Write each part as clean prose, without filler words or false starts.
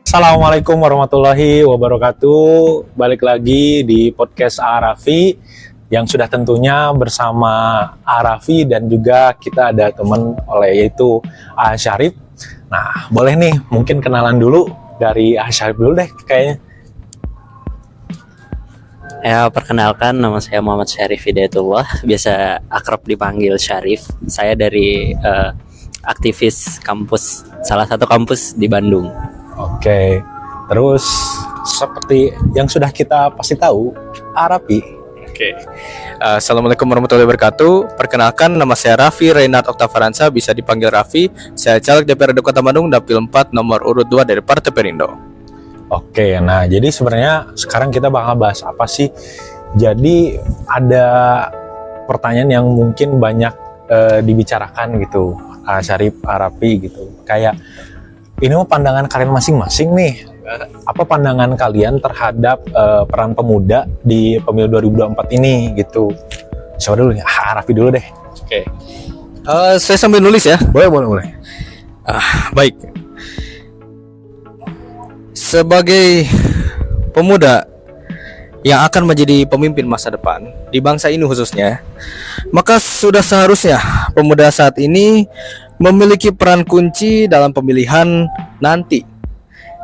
Assalamualaikum warahmatullahi wabarakatuh. Balik lagi di podcast Arafi yang sudah tentunya bersama Arafi dan juga kita ada teman yaitu Syarif. Nah, boleh nih mungkin kenalan dulu dari Syarif dulu deh kayaknya. Ya, perkenalkan, nama saya Muhammad Syarif Hidayatullah, biasa akrab dipanggil Syarif. Saya dari aktivis kampus, salah satu kampus di Bandung. Oke, terus seperti yang sudah kita pasti tahu, Arafi. Oke. Assalamualaikum warahmatullahi wabarakatuh. Perkenalkan, nama saya Raffi Reynard Oktafaransa, bisa dipanggil Raffi. Saya caleg DPRD Kota Bandung, dapil 4 nomor urut 2 dari Partai Perindo. Oke, nah jadi sebenarnya sekarang kita bakal bahas apa sih? Jadi ada pertanyaan yang mungkin banyak dibicarakan gitu, Syarif, Arafi gitu. Kayak ini mah pandangan kalian masing-masing nih. Apa pandangan kalian terhadap peran pemuda di pemilu 2024 ini gitu? Siapa dulu ya? Arafi dulu deh. Oke. Saya sambil nulis ya. Boleh. Baik. Sebagai pemuda yang akan menjadi pemimpin masa depan di bangsa ini khususnya, maka sudah seharusnya pemuda saat ini memiliki peran kunci dalam pemilihan nanti.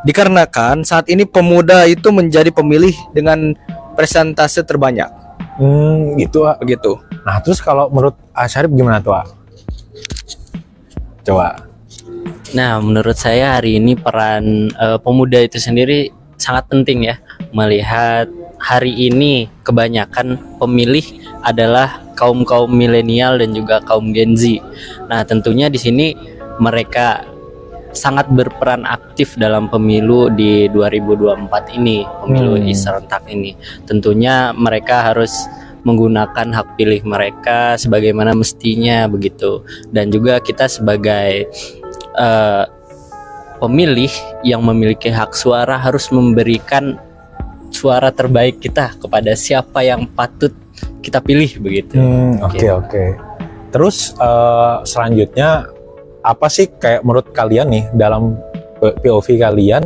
Dikarenakan saat ini pemuda itu menjadi pemilih dengan persentase terbanyak. Gitu. Begitu. Nah, terus kalau menurut Syarif gimana tuh? Coba. Nah, menurut saya hari ini peran pemuda itu sendiri sangat penting ya. Melihat hari ini kebanyakan pemilih adalah kaum milenial dan juga kaum Gen Z. Nah, tentunya di sini mereka sangat berperan aktif dalam pemilu di 2024 ini, pemilu serentak ini. Tentunya mereka harus menggunakan hak pilih mereka sebagaimana mestinya begitu. Dan juga kita sebagai pemilih yang memiliki hak suara harus memberikan suara terbaik kita kepada siapa yang patut kita pilih begitu. Oke. Terus selanjutnya apa sih kayak menurut kalian nih dalam POV kalian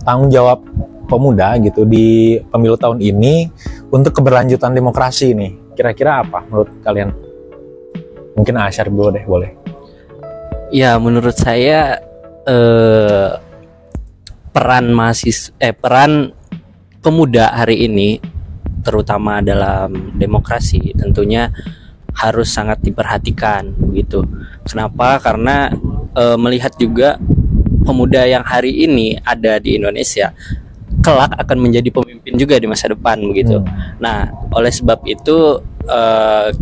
tanggung jawab pemuda gitu di pemilu tahun ini untuk keberlanjutan demokrasi nih? Kira-kira apa menurut kalian? Mungkin Syarif dulu deh, boleh. Ya, menurut saya peran pemuda hari ini terutama dalam demokrasi tentunya harus sangat diperhatikan begitu. Kenapa? Karena melihat juga pemuda yang hari ini ada di Indonesia kelak akan menjadi pemimpin juga di masa depan begitu. Nah, oleh sebab itu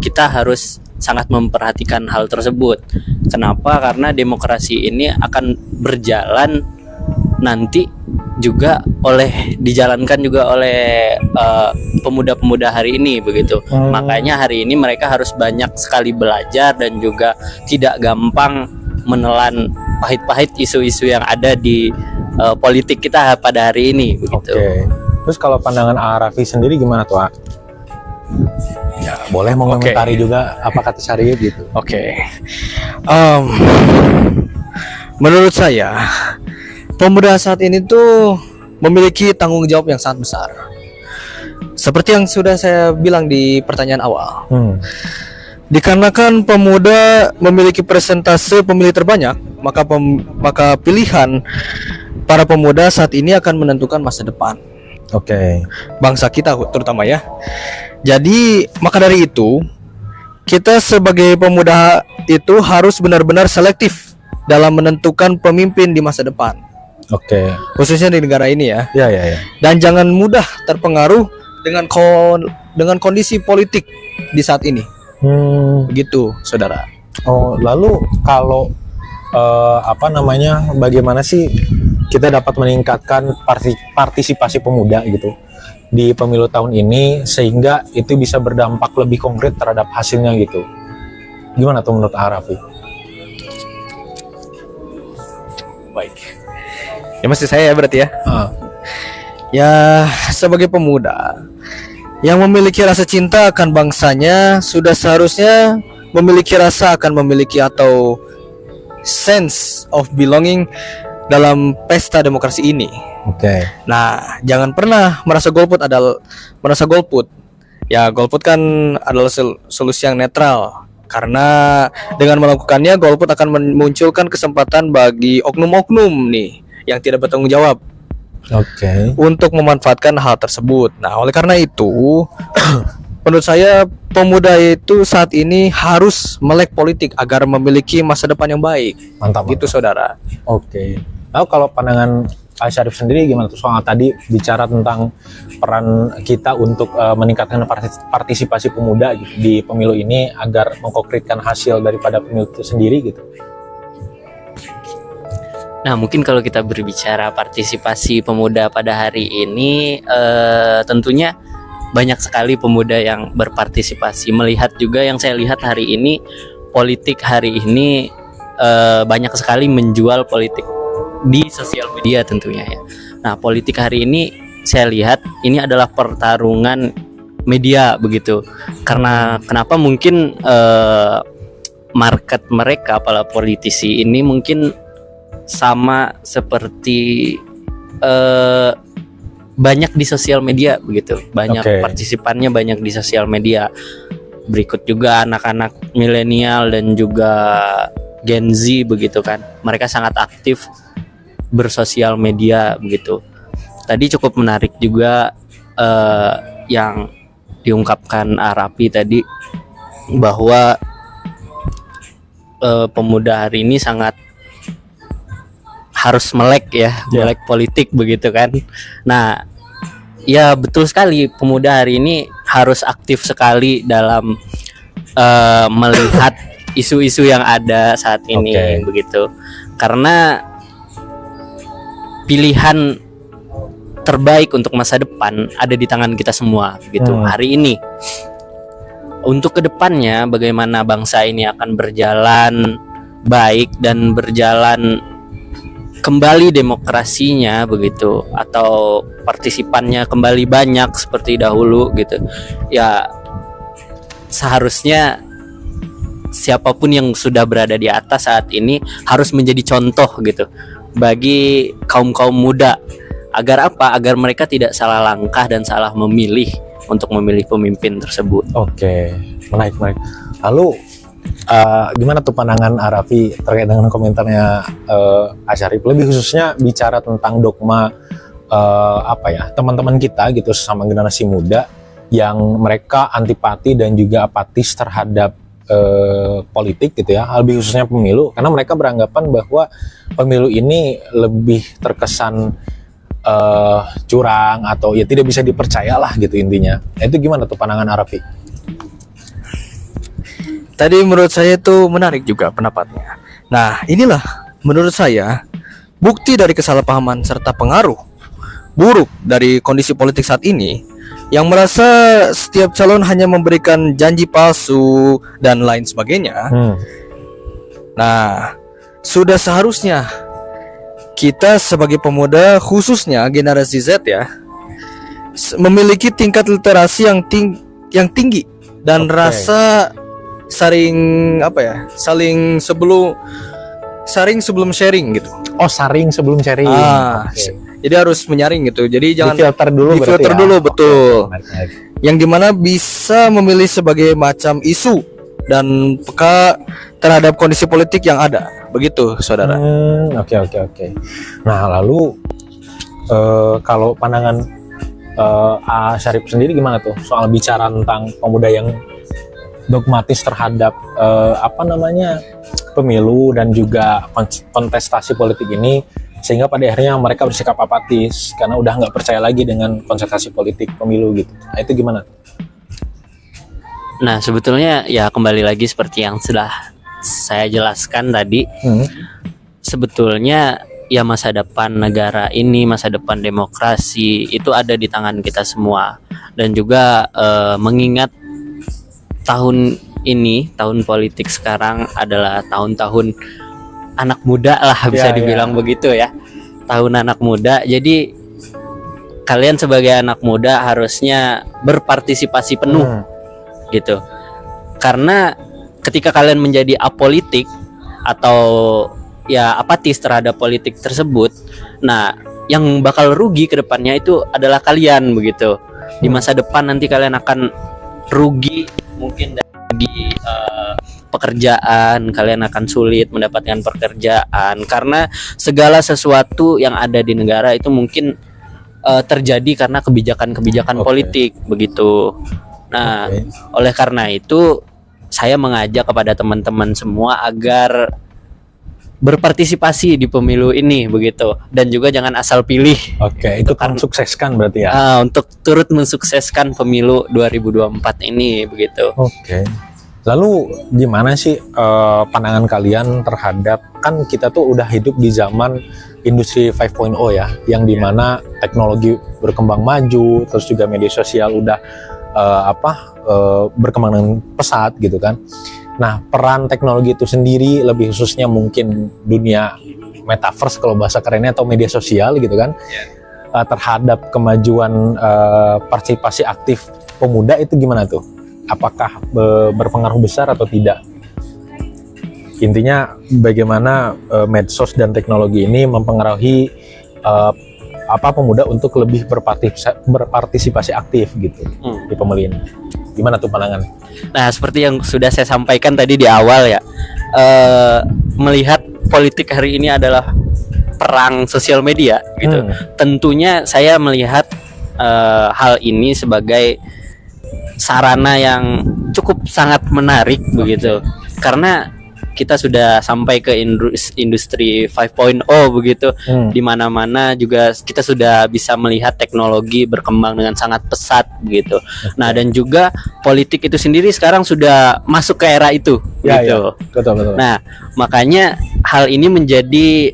kita harus sangat memperhatikan hal tersebut. Kenapa? Karena demokrasi ini akan berjalan nanti juga dijalankan juga oleh pemuda-pemuda hari ini begitu. Makanya hari ini mereka harus banyak sekali belajar dan juga tidak gampang menelan pahit-pahit isu-isu yang ada di politik kita pada hari ini begitu. Oke. Terus kalau pandangan Arafi sendiri gimana tuh? Ya, boleh mengomentari juga apa kata Syarif gitu. Oke. Menurut saya pemuda saat ini tuh memiliki tanggung jawab yang sangat besar. Seperti yang sudah saya bilang di pertanyaan awal. Dikarenakan pemuda memiliki persentase pemilih terbanyak, maka pilihan para pemuda saat ini akan menentukan masa depan. Oke. Bangsa kita terutama ya. Jadi maka dari itu kita sebagai pemuda itu harus benar-benar selektif dalam menentukan pemimpin di masa depan. Oke. Khususnya di negara ini ya. Ya. Dan jangan mudah terpengaruh dengan kondisi politik di saat ini. Begitu, saudara. Oh, lalu kalau bagaimana sih kita dapat meningkatkan partisipasi pemuda gitu di pemilu tahun ini sehingga itu bisa berdampak lebih konkret terhadap hasilnya gitu? Gimana tuh menurut Arafi? Baik. Ya mesti saya ya berarti ya. Ya sebagai pemuda yang memiliki rasa cinta akan bangsanya sudah seharusnya memiliki rasa, akan memiliki atau sense of belonging dalam pesta demokrasi ini. Oke. Nah, jangan pernah merasa golput. Ya, golput kan adalah solusi yang netral. Karena dengan melakukannya, golput akan memunculkan kesempatan bagi oknum-oknum nih yang tidak bertanggung jawab Oke. untuk memanfaatkan hal tersebut. Nah, oleh karena itu, menurut saya pemuda itu saat ini harus melek politik agar memiliki masa depan yang baik. Mantap. Gitu, saudara. Oke. Lalu kalau pandangan Pak Syarif sendiri gimana tuh soal tadi bicara tentang peran kita untuk meningkatkan partisipasi pemuda gitu, di pemilu ini agar mengkonkretkan hasil daripada pemilu itu sendiri gitu. Nah, mungkin kalau kita berbicara partisipasi pemuda pada hari ini, tentunya banyak sekali pemuda yang berpartisipasi. Melihat juga yang saya lihat hari ini, politik hari ini banyak sekali menjual politik di sosial media tentunya ya. Nah, politik hari ini saya lihat ini adalah pertarungan media begitu. Karena kenapa mungkin market mereka para politisi ini mungkin sama seperti banyak di sosial media begitu, banyak partisipannya banyak di sosial media. Berikut juga anak-anak milenial dan juga Gen Z begitu kan, mereka sangat aktif bersosial media begitu. Tadi cukup menarik juga yang diungkapkan Arapi tadi bahwa pemuda hari ini sangat harus melek melek politik begitu kan. Nah, ya betul sekali, pemuda hari ini harus aktif sekali dalam melihat isu-isu yang ada saat ini begitu. Karena pilihan terbaik untuk masa depan ada di tangan kita semua begitu hari ini. Untuk kedepannya bagaimana bangsa ini akan berjalan baik dan berjalan kembali demokrasinya begitu, atau partisipannya kembali banyak seperti dahulu gitu ya, seharusnya siapapun yang sudah berada di atas saat ini harus menjadi contoh gitu bagi kaum muda. Agar apa? Agar mereka tidak salah langkah dan salah memilih untuk memilih pemimpin tersebut. Oke, menarik. Lalu gimana tuh pandangan Arafi terkait dengan komentarnya Asyarif, lebih khususnya bicara tentang dogma teman-teman kita gitu sesama generasi muda yang mereka antipati dan juga apatis terhadap politik gitu ya, lebih khususnya pemilu, karena mereka beranggapan bahwa pemilu ini lebih terkesan curang atau ya tidak bisa dipercayalah gitu intinya. Itu gimana tuh pandangan Arafi? Tadi menurut saya itu menarik juga pendapatnya. Nah, inilah menurut saya bukti dari kesalahpahaman serta pengaruh buruk dari kondisi politik saat ini, yang merasa setiap calon hanya memberikan janji palsu dan lain sebagainya. Nah, sudah seharusnya kita sebagai pemuda, khususnya generasi Z ya, memiliki tingkat literasi yang tinggi dan rasa saling sebelum sharing gitu. Oh, saring sebelum sharing. Jadi harus menyaring gitu. Jadi jangan difilter dulu. Betul. Yang dimana bisa memilih sebagai macam isu dan peka terhadap kondisi politik yang ada. Begitu, saudara. Oke. Nah, lalu kalau pandangan Syarif sendiri gimana tuh soal bicara tentang pemuda yang dogmatis terhadap pemilu dan juga kontestasi politik ini, sehingga pada akhirnya mereka bersikap apatis karena udah nggak percaya lagi dengan kontestasi politik pemilu gitu. Nah, itu gimana? Nah, sebetulnya ya kembali lagi seperti yang sudah saya jelaskan tadi. Sebetulnya ya masa depan negara ini, masa depan demokrasi itu ada di tangan kita semua. Dan juga mengingat tahun ini, tahun politik sekarang adalah tahun-tahun anak muda lah, bisa dibilang begitu ya. Tahun anak muda. Jadi kalian sebagai anak muda harusnya berpartisipasi penuh gitu. Karena ketika kalian menjadi apolitik atau ya apatis terhadap politik tersebut, nah yang bakal rugi ke depannya itu adalah kalian begitu. Di masa depan nanti kalian akan rugi mungkin dari pekerjaan, kalian akan sulit mendapatkan pekerjaan karena segala sesuatu yang ada di negara itu mungkin terjadi karena kebijakan-kebijakan politik begitu. Nah, oleh karena itu saya mengajak kepada teman-teman semua agar berpartisipasi di pemilu ini begitu, dan juga jangan asal pilih. Oke, itu kan sukseskan berarti ya. Untuk turut mensukseskan pemilu 2024 ini begitu. Oke. Lalu gimana sih pandangan kalian terhadap, kan kita tuh udah hidup di zaman industri 5.0 ya, yang dimana teknologi berkembang maju, terus juga media sosial udah berkembang dengan pesat gitu kan. Nah, peran teknologi itu sendiri, lebih khususnya mungkin dunia metaverse kalau bahasa kerennya, atau media sosial gitu kan, terhadap kemajuan partisipasi aktif pemuda itu gimana tuh? Apakah berpengaruh besar atau tidak? Intinya bagaimana medsos dan teknologi ini mempengaruhi pemuda untuk lebih berpartisipasi aktif gitu di pemilihan. Gimana tuh pandangan? Nah, seperti yang sudah saya sampaikan tadi di awal ya, melihat politik hari ini adalah perang sosial media gitu. Tentunya saya melihat hal ini sebagai sarana yang cukup sangat menarik begitu, karena kita sudah sampai ke industri 5.0 begitu. Di mana-mana juga kita sudah bisa melihat teknologi berkembang dengan sangat pesat begitu. Nah, dan juga politik itu sendiri sekarang sudah masuk ke era itu gitu. Betul. Nah, makanya hal ini menjadi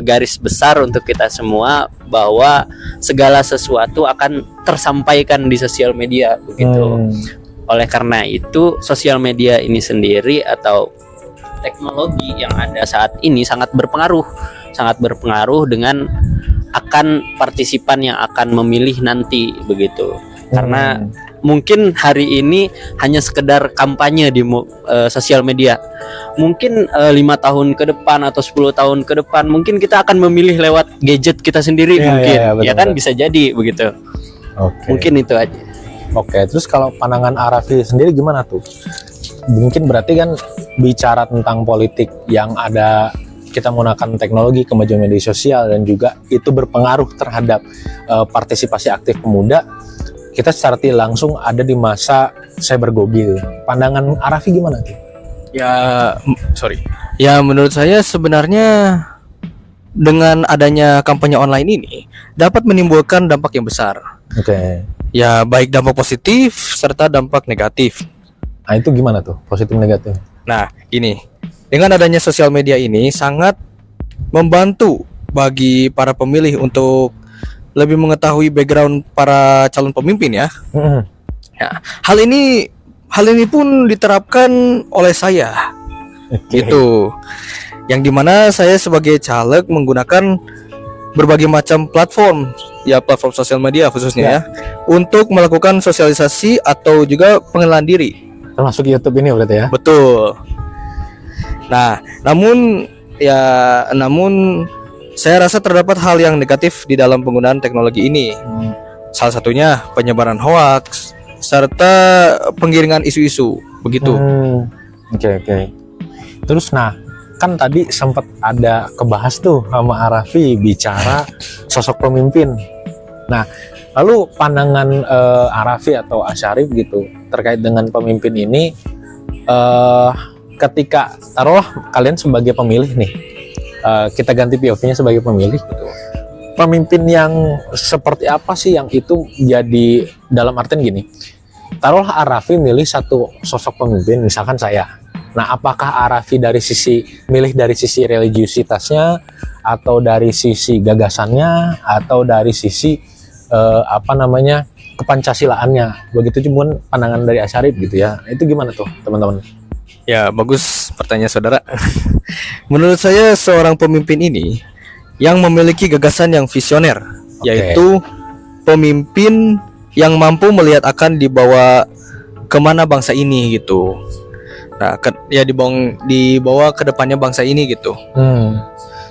garis besar untuk kita semua, bahwa segala sesuatu akan tersampaikan di sosial media begitu. Oleh karena itu, sosial media ini sendiri atau teknologi yang ada saat ini sangat berpengaruh dengan akan partisipan yang akan memilih nanti begitu. Karena mungkin hari ini hanya sekedar kampanye di sosial media. Mungkin 5 tahun ke depan atau 10 tahun ke depan mungkin kita akan memilih lewat gadget kita sendiri mungkin. Ya kan, bisa jadi begitu. Mungkin itu aja. Oke, terus kalau pandangan Arafi sendiri gimana tuh? Mungkin berarti kan bicara tentang politik yang ada, kita menggunakan teknologi, kemajuan media sosial, dan juga itu berpengaruh terhadap partisipasi aktif pemuda. Kita secara tidak langsung ada di masa cybergogil. Pandangan Arafi gimana tuh? Ya, menurut saya sebenarnya dengan adanya kampanye online ini dapat menimbulkan dampak yang besar. Ya, baik dampak positif serta dampak negatif. Nah, itu gimana tuh positif negatif? Nah, gini, dengan adanya sosial media ini sangat membantu bagi para pemilih untuk lebih mengetahui background para calon pemimpin ya. Ya, hal ini pun diterapkan oleh saya. Gitu. Yang dimana saya sebagai caleg menggunakan berbagai macam platform sosial media khususnya ya, untuk melakukan sosialisasi atau juga pengenalan diri. Termasuk YouTube ini berarti ya? Betul. Nah, namun saya rasa terdapat hal yang negatif di dalam penggunaan teknologi ini. Salah satunya penyebaran hoaks serta penggiringan isu-isu begitu. Oke. Terus kan tadi sempat ada kebahas tuh sama Arafi bicara sosok pemimpin. Nah, lalu pandangan Arafi atau Asyarif gitu terkait dengan pemimpin ini, ketika taruhlah kalian sebagai pemilih nih, kita ganti POV-nya sebagai pemilih gitu. Pemimpin yang seperti apa sih yang itu jadi, dalam artian gini, taruhlah Arafi milih satu sosok pemimpin, misalkan saya. Nah, apakah Arafi milih dari sisi religiusitasnya, atau dari sisi gagasannya, atau dari sisi kepancasilaannya? Begitu pun pandangan dari Asyarif gitu ya. Itu gimana tuh teman-teman? Ya, bagus pertanyaan saudara. Menurut saya seorang pemimpin ini yang memiliki gagasan yang visioner, yaitu pemimpin yang mampu melihat akan dibawa kemana bangsa ini gitu. Nah, dibawa ke depannya bangsa ini gitu.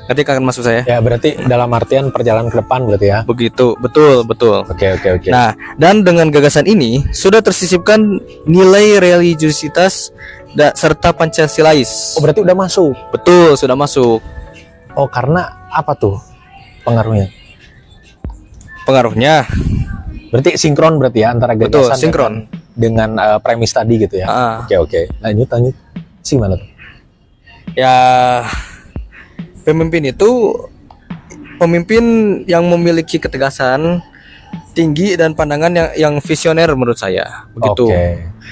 Ngerti kan maksud saya? Ya berarti dalam artian perjalanan ke depan berarti ya. Begitu, betul. Oke. Nah, dan dengan gagasan ini sudah tersisipkan nilai religiusitas serta Pancasilais. Oh berarti udah masuk. Betul, sudah masuk. Oh karena apa tuh pengaruhnya? Pengaruhnya Berarti sinkron berarti ya antara betul, gagasan sinkron. dengan premis tadi gitu ya. Oke. Lanjut. Sih mana tuh? Ya, pemimpin itu pemimpin yang memiliki ketegasan tinggi dan pandangan yang visioner menurut saya. Begitu. Oke.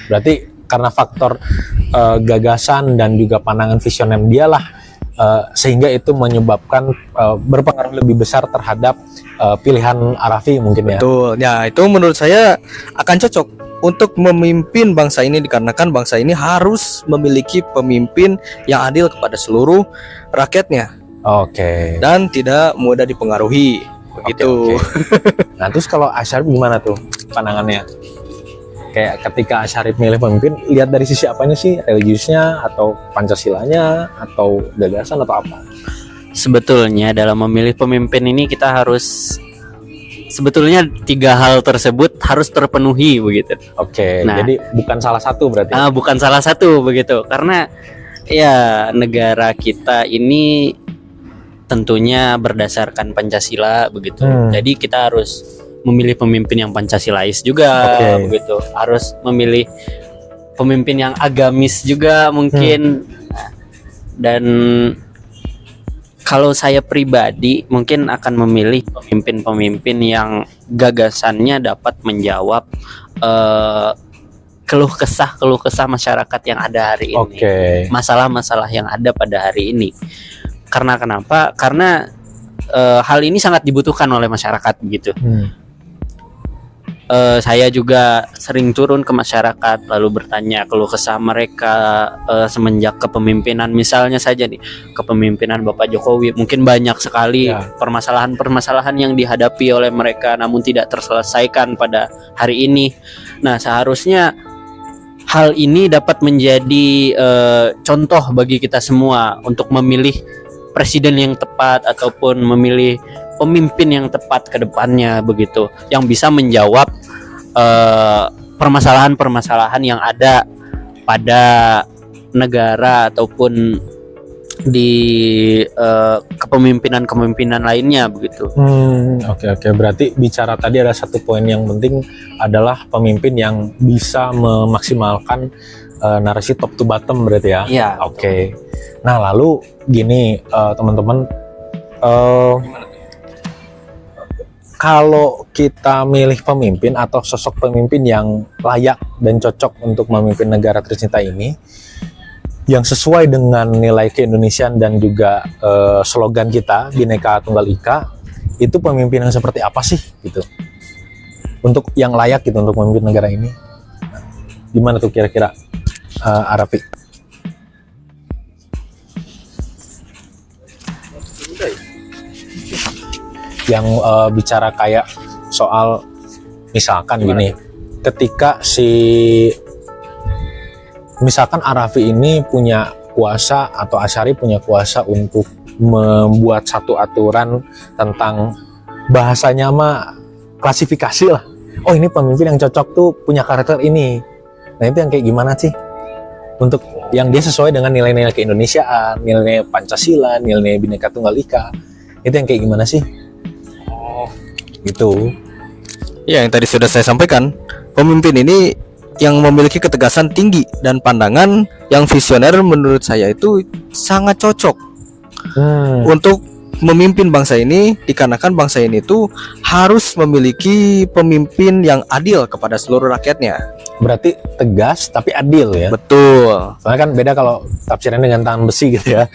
Berarti karena faktor gagasan dan juga pandangan visioner dialah sehingga itu menyebabkan berpengaruh lebih besar terhadap pilihan Arafi mungkin ya. Betul. Ya, itu menurut saya akan cocok untuk memimpin bangsa ini dikarenakan bangsa ini harus memiliki pemimpin yang adil kepada seluruh rakyatnya. Oke. Dan tidak mudah dipengaruhi. Begitu. Oke. Nah, terus kalau Asyarif gimana tuh pandangannya? Kayak ketika Asyarif milih pemimpin, lihat dari sisi apanya sih? Religiusnya atau Pancasilanya atau gagasan atau apa? Sebetulnya dalam memilih pemimpin ini kita harus sebetulnya 3 hal tersebut harus terpenuhi begitu. Oke. Nah, jadi bukan salah satu berarti. Bukan salah satu begitu. Karena ya negara kita ini tentunya berdasarkan Pancasila begitu. Jadi kita harus memilih pemimpin yang Pancasilais juga begitu. Harus memilih pemimpin yang agamis juga mungkin. Dan kalau saya pribadi mungkin akan memilih pemimpin-pemimpin yang gagasannya dapat menjawab keluh kesah masyarakat yang ada hari ini. Masalah-masalah yang ada pada hari ini. Karena kenapa? Karena hal ini sangat dibutuhkan oleh masyarakat begitu. Saya juga sering turun ke masyarakat lalu bertanya keluh kesah mereka semenjak kepemimpinan, misalnya saja nih kepemimpinan Bapak Jokowi, mungkin banyak sekali permasalahan-permasalahan yang dihadapi oleh mereka namun tidak terselesaikan pada hari ini. Nah, seharusnya hal ini dapat menjadi contoh bagi kita semua untuk memilih presiden yang tepat ataupun memilih pemimpin yang tepat ke depannya begitu, yang bisa menjawab permasalahan-permasalahan yang ada pada negara ataupun di kepemimpinan lainnya begitu. Oke. Berarti bicara tadi ada satu poin yang penting adalah pemimpin yang bisa memaksimalkan narasi top to bottom berarti ya. Iya. Oke. Nah, lalu gini teman-teman, kalau kita milih pemimpin atau sosok pemimpin yang layak dan cocok untuk memimpin negara tercinta ini, yang sesuai dengan nilai keindonesiaan dan juga slogan kita Bhinneka Tunggal Ika, itu pemimpin yang seperti apa sih gitu? Untuk yang layak gitu untuk memimpin negara ini, gimana tuh kira-kira Arafi? Yang bicara kayak soal misalkan gini, ketika misalkan Arafi ini punya kuasa atau Asyarif punya kuasa untuk membuat satu aturan tentang bahasanya mah klasifikasi lah. Oh, ini pemimpin yang cocok tuh punya karakter ini. Nah, itu yang kayak gimana sih? Untuk yang dia sesuai dengan nilai-nilai keindonesiaan, nilai Pancasila, nilai Bhinneka Tunggal Ika. Itu yang kayak gimana sih? Gitu. Ya, yang tadi sudah saya sampaikan, pemimpin ini yang memiliki ketegasan tinggi dan pandangan yang visioner menurut saya itu sangat cocok untuk memimpin bangsa ini, dikarenakan bangsa ini tuh harus memiliki pemimpin yang adil kepada seluruh rakyatnya. Berarti tegas tapi adil ya. Betul. Soalnya kan beda kalau tafsirannya dengan tangan besi gitu ya.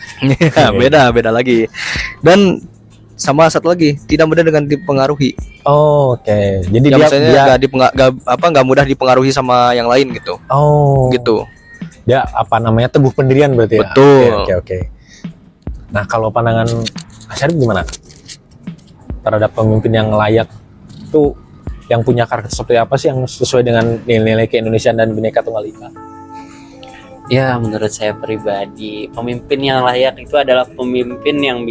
beda lagi. Dan sama satu lagi, tidak mudah dengan dipengaruhi. Oke. Jadi ya, dia nggak mudah dipengaruhi sama yang lain gitu. Gitu. Dia teguh pendirian berarti ya. Betul. Oke. Nah, kalau pandangan Asyarif gimana terhadap pemimpin yang layak tuh, yang punya karakter seperti apa sih yang sesuai dengan nilai-nilai keindonesiaan dan Bhinneka Tunggal Ika? Ya, menurut saya pribadi, pemimpin yang layak itu adalah pemimpin yang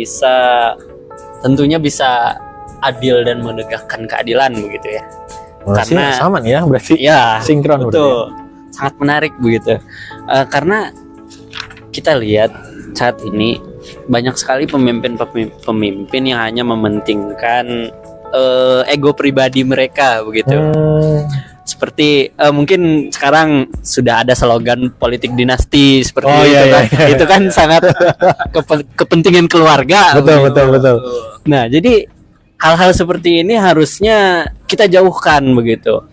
tentunya bisa adil dan menegakkan keadilan begitu ya. Masih Karena- sama nih ya berarti. Ya, Sinkron berarti. betul. Sangat menarik begitu. Karena kita lihat saat ini banyak sekali pemimpin yang hanya mementingkan ego pribadi mereka begitu. Seperti mungkin sekarang sudah ada slogan politik dinasti seperti Oh, itu iya, kan. iya. Itu kan sangat kepentingan keluarga. Betul, begitu. betul. Nah, jadi hal-hal seperti ini harusnya kita jauhkan begitu.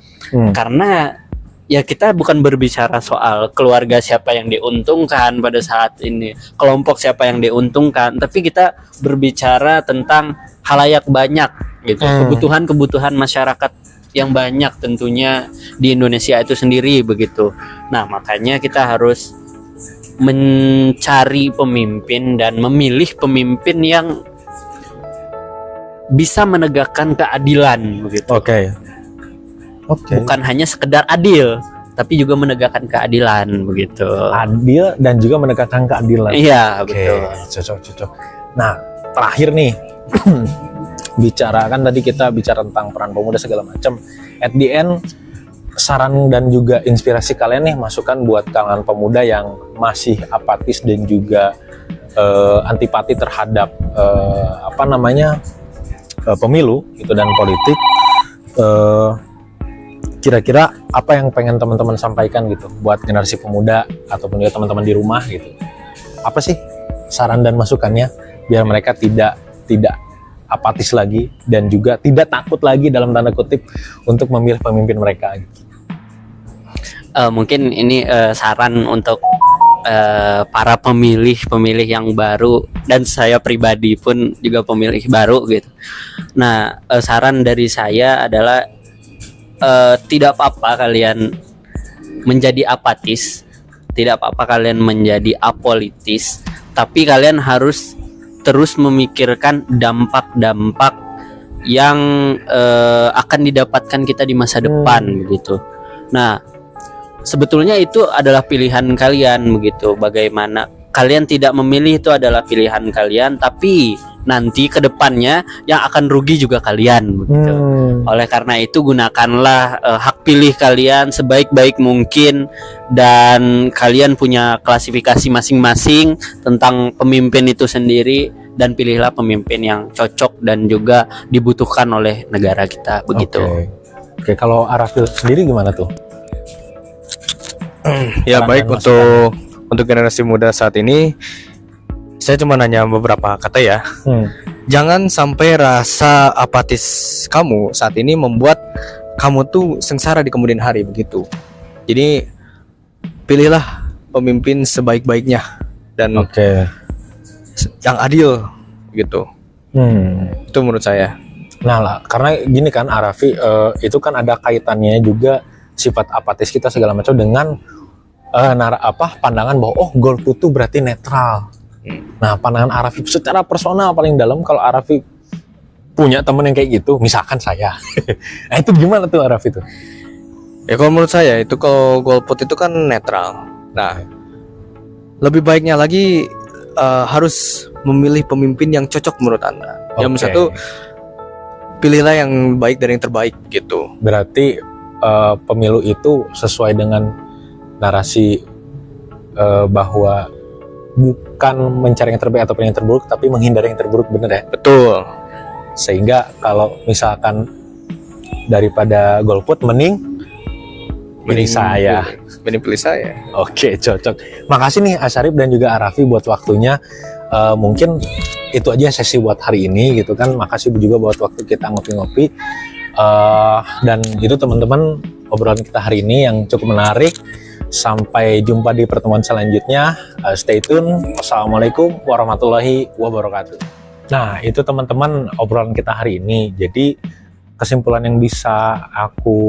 Karena ya kita bukan berbicara soal keluarga siapa yang diuntungkan pada saat ini, kelompok siapa yang diuntungkan, tapi kita berbicara tentang halayak banyak gitu, kebutuhan-kebutuhan masyarakat yang banyak tentunya di Indonesia itu sendiri begitu. Nah, makanya kita harus mencari pemimpin dan memilih pemimpin yang bisa menegakkan keadilan begitu. Oke. Bukan hanya sekedar adil, tapi juga menegakkan keadilan begitu. Adil dan juga menegakkan keadilan. Iya, Oke, betul. cocok. Nah, terakhir nih, bicara kan tadi kita bicara tentang peran pemuda segala macam. At the end, saran dan juga inspirasi kalian nih, masukan buat kalangan pemuda yang masih apatis dan juga antipati terhadap pemilu itu dan politik. Kira-kira apa yang pengen teman-teman sampaikan gitu buat generasi pemuda ataupun juga teman-teman di rumah gitu? Apa sih saran dan masukannya biar mereka tidak apatis lagi dan juga tidak takut lagi dalam tanda kutip untuk memilih pemimpin mereka gitu. Mungkin ini saran untuk para pemilih yang baru, dan saya pribadi pun juga pemilih baru gitu. Nah, saran dari saya adalah tidak apa-apa kalian menjadi apatis, tidak apa-apa kalian menjadi apolitis, tapi kalian harus terus memikirkan dampak-dampak yang akan didapatkan kita di masa depan begitu. Nah, sebetulnya itu adalah pilihan kalian begitu. Bagaimana kalian tidak memilih itu adalah pilihan kalian, tapi nanti ke depannya yang akan rugi juga kalian begitu. Oleh karena itu gunakanlah hak pilih kalian sebaik-baik mungkin, dan kalian punya klasifikasi masing-masing tentang pemimpin itu sendiri, dan pilihlah pemimpin yang cocok dan juga dibutuhkan oleh negara kita begitu. Oke, kalau Arafil sendiri gimana tuh? Ya Saran baik, dan untuk generasi muda saat ini, saya cuma nanya beberapa kata ya. Jangan sampai rasa apatis kamu saat ini membuat kamu tuh sengsara di kemudian hari begitu. Jadi pilihlah pemimpin sebaik-baiknya dan yang adil gitu. Itu menurut saya. Nah lah, karena gini kan Arafi, itu kan ada kaitannya juga sifat apatis kita segala macam dengan pandangan bahwa golput itu berarti netral. Nah, pandangan Arafi secara personal paling dalam, kalau Arafi punya temen yang kayak gitu, misalkan saya. Nah, itu gimana tuh Arafi tuh? Ya kalau menurut saya itu, kalau golput itu kan netral. Nah, lebih baiknya lagi harus memilih pemimpin yang cocok menurut Anda. Yang satu, pilihlah yang baik dari yang terbaik gitu. Berarti pemilu itu sesuai dengan narasi bahwa bukan mencari yang terbaik ataupun yang terburuk, tapi menghindari yang terburuk, bener ya? Betul. Sehingga kalau misalkan daripada golput, mending pilih saya. Mending pilih saya. Oke, cocok. Makasih nih Asyarif dan juga Arafi buat waktunya. Mungkin itu aja sesi buat hari ini gitu kan. Makasih juga buat waktu kita ngopi-ngopi. Dan itu teman-teman, obrolan kita hari ini yang cukup menarik. Sampai jumpa di pertemuan selanjutnya. Stay tune. Wassalamualaikum warahmatullahi wabarakatuh. Nah, itu teman-teman obrolan kita hari ini. Jadi kesimpulan yang bisa aku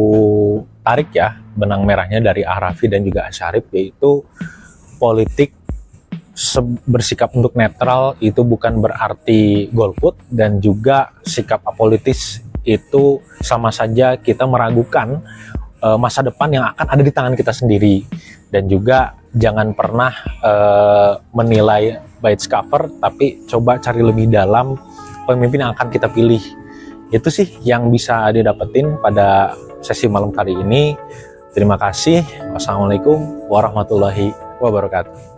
tarik ya, benang merahnya dari Arafi dan juga Asyarif, yaitu politik bersikap untuk netral itu bukan berarti golput, dan juga sikap apolitis itu sama saja kita meragukan masa depan yang akan ada di tangan kita sendiri. dan juga jangan pernah menilai by its cover, tapi coba cari lebih dalam pemimpin yang akan kita pilih. Itu sih yang bisa didapetin pada sesi malam kali ini. Terima kasih. Wassalamualaikum warahmatullahi wabarakatuh.